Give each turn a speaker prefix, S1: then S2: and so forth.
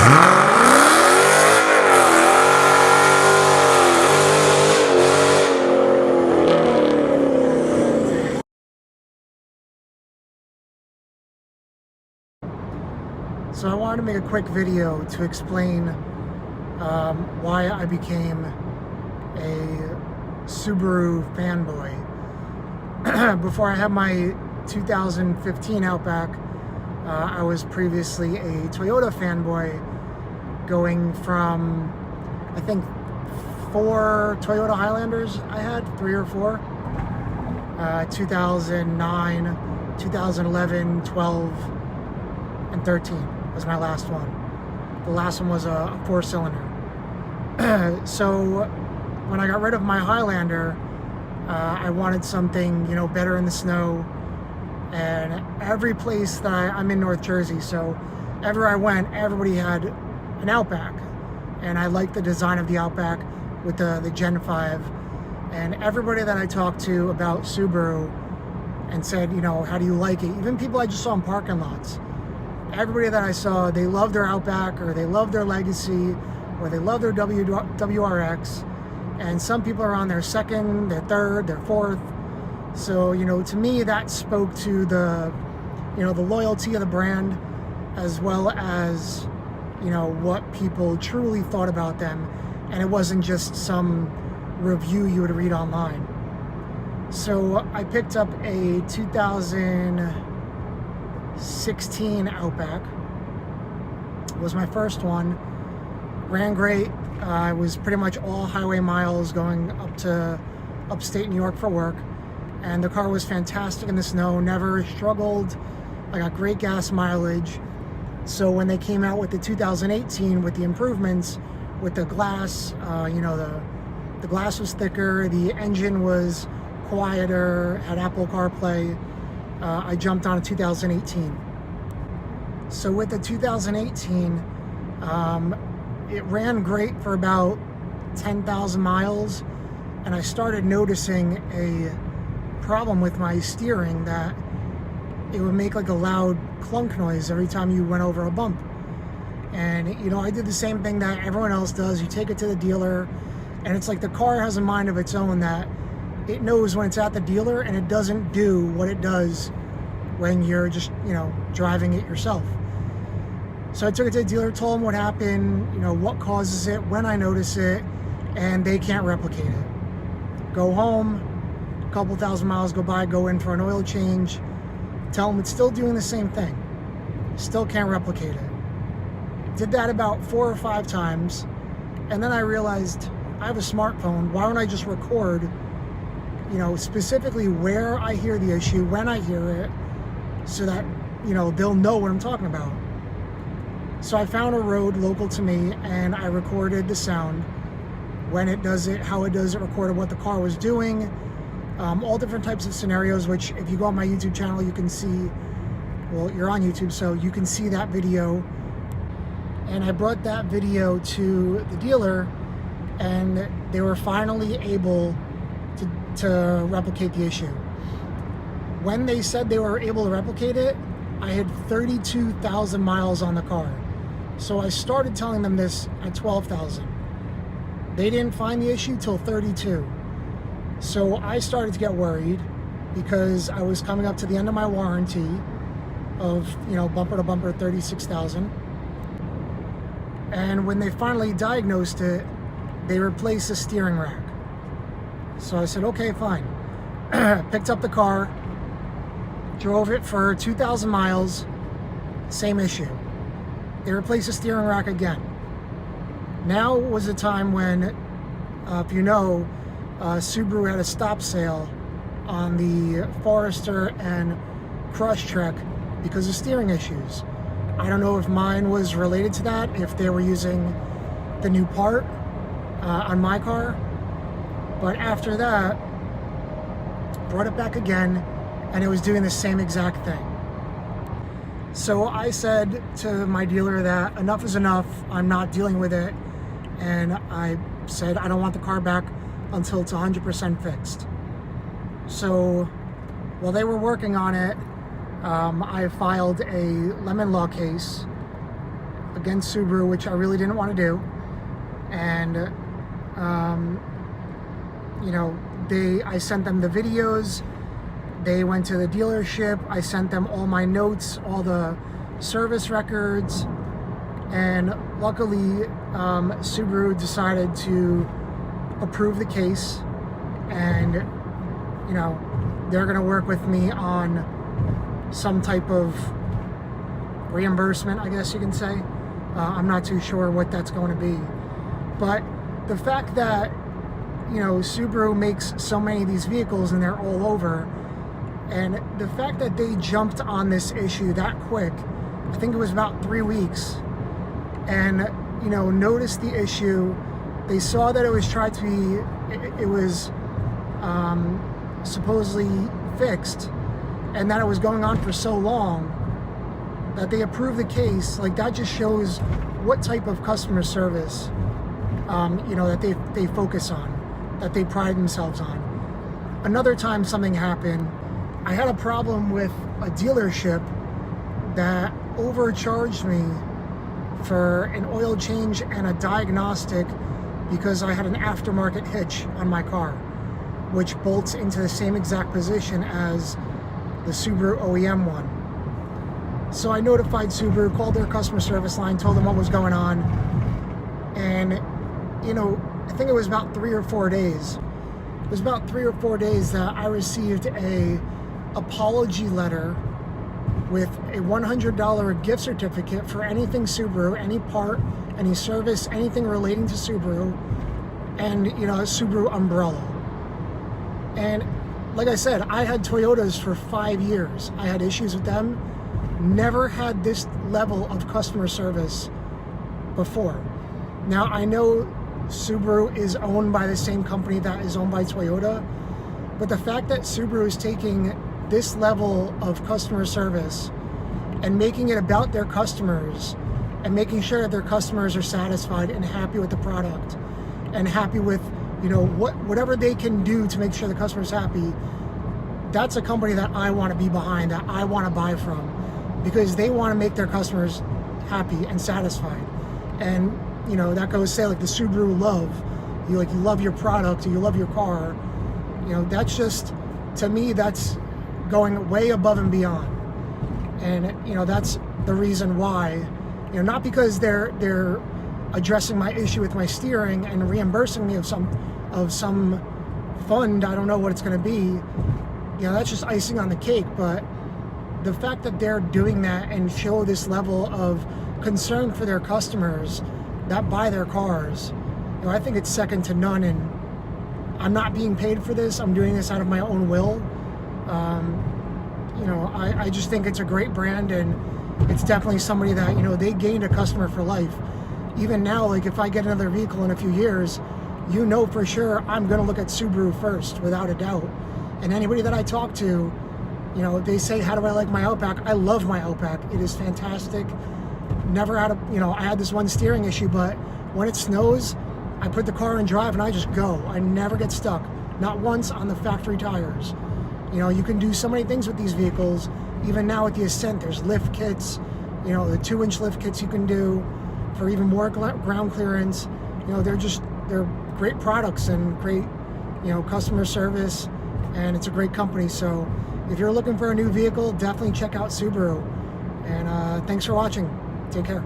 S1: So I wanted to make a quick video to explain why I became a Subaru fanboy. Before I had my 2015 Outback, I was previously a Toyota fanboy, going from, I think, 4 Toyota Highlanders I had, 3 or 4. 2009, 2011, 12, and 13 was my last one. The last one was a 4-cylinder. So when I got rid of my Highlander, I wanted something, better in the snow. And every place that I'm in North Jersey, so everywhere I went, everybody had an Outback. And I liked the design of the Outback with the Gen 5. And everybody that I talked to about Subaru and said, how do you like it? Even people I just saw in parking lots. Everybody that I saw, they loved their Outback, or they loved their Legacy, or they loved their WRX. And some people are on their second, their third, their fourth. So, to me, that spoke to the loyalty of the brand, as well as, what people truly thought about them. And it wasn't just some review you would read online. So I picked up a 2016 Outback. It was my first one. Ran great. It was pretty much all highway miles going up to upstate New York for work. And the car was fantastic in the snow, never struggled. I got great gas mileage. So when they came out with the 2018 with the improvements, with the glass, the glass was thicker, the engine was quieter, had Apple CarPlay, I jumped on a 2018. So with the 2018, it ran great for about 10,000 miles, and I started noticing a problem with my steering, that it would make like a loud clunk noise every time you went over a bump. And I did the same thing that everyone else does. You take it to the dealer, and it's like the car has a mind of its own, that it knows when it's at the dealer, and it doesn't do what it does when you're just driving it yourself. So I took it to the dealer, told them what happened, what causes it, when I notice it, and they can't replicate it. Go home, a couple thousand miles go by, go in for an oil change, tell them it's still doing the same thing. Still can't replicate it. Did that about 4 or 5 times, and then I realized I have a smartphone. Why don't I just record, specifically where I hear the issue, when I hear it, so that, they'll know what I'm talking about. So I found a road local to me, and I recorded the sound, when it does it, how it does it, recorded what the car was doing, all different types of scenarios, which if you go on my YouTube channel, you can see, well, you're on YouTube, so you can see that video. And I brought that video to the dealer, and they were finally able to replicate the issue. When they said they were able to replicate it, I had 32,000 miles on the car. So I started telling them this at 12,000. They didn't find the issue till 32. So I started to get worried, because I was coming up to the end of my warranty of, bumper to bumper 36,000. And when they finally diagnosed it, they replaced the steering rack. So I said, okay, fine. Picked up the car, drove it for 2,000 miles, same issue. They replaced the steering rack again. Now was the time when, if Subaru had a stop sale on the Forester and Crosstrek because of steering issues. I don't know if mine was related to that, if they were using the new part on my car. But after that, brought it back again, and it was doing the same exact thing. So I said to my dealer that enough is enough, I'm not dealing with it. And I said I don't want the car back until it's 100% fixed. So while they were working on it, I filed a lemon law case against Subaru, which I really didn't want to do. And, you know, I sent them the videos. They went to the dealership. I sent them all my notes, all the service records. And luckily, Subaru decided to approve the case. And, you know, they're going to work with me on some type of reimbursement, I guess you can say. I'm not too sure what that's going to be. But the fact that, you know, Subaru makes so many of these vehicles and they're all over, and the fact that they jumped on this issue that quick, I think it was about 3 weeks, and, you know, noticed the issue. They saw that it was tried to be, it was supposedly fixed, and that it was going on for so long, that they approved the case. Like, that just shows what type of customer service, you know, that they focus on, that they pride themselves on. Another time something happened, I had a problem with a dealership that overcharged me for an oil change and a diagnostic because I had an aftermarket hitch on my car, which bolts into the same exact position as the Subaru OEM one. So I notified Subaru, called their customer service line, told them what was going on, and, you know, I think it was about 3 or 4 days. It was about 3 or 4 days that I received a apology letter with a $100 gift certificate for anything Subaru, any part, any service, anything relating to Subaru, and, you know, a Subaru umbrella. And like I said, I had Toyotas for 5 years. I had issues with them. Never had this level of customer service before. Now, I know Subaru is owned by the same company that is owned by Toyota, but the fact that Subaru is taking this level of customer service and making it about their customers and making sure that their customers are satisfied and happy with the product and happy with, you know, whatever they can do to make sure the customer's happy, that's a company that I want to be behind, that I want to buy from, because they want to make their customers happy and satisfied. And, you know, that goes, say, like the Subaru love, you love your product, or you love your car, you know, that's just, to me, that's going way above and beyond. And, you know, that's the reason why, you know, not because they're addressing my issue with my steering and reimbursing me of some fund, I don't know what it's going to be, you know, that's just icing on the cake. But the fact that they're doing that and show this level of concern for their customers that buy their cars, you know, I think it's second to none. And I'm not being paid for this. I'm doing this out of my own will. You know, I just think it's a great brand, and it's definitely somebody that, you know, they gained a customer for life. Even now, like, if I get another vehicle in a few years, you know for sure I'm going to look at Subaru first, without a doubt. And anybody that I talk to, you know, they say, how do I like my Outback? I love my Outback. It is fantastic. Never had you know, I had this one steering issue, but when it snows, I put the car in drive and I just go. I never get stuck. Not once on the factory tires. You know, you can do so many things with these vehicles. Even now with the Ascent, there's lift kits, you know, the 2-inch lift kits you can do for even more ground clearance. You know, they're great products and great, you know, customer service, and it's a great company. So if you're looking for a new vehicle, definitely check out Subaru. And thanks for watching. Take care.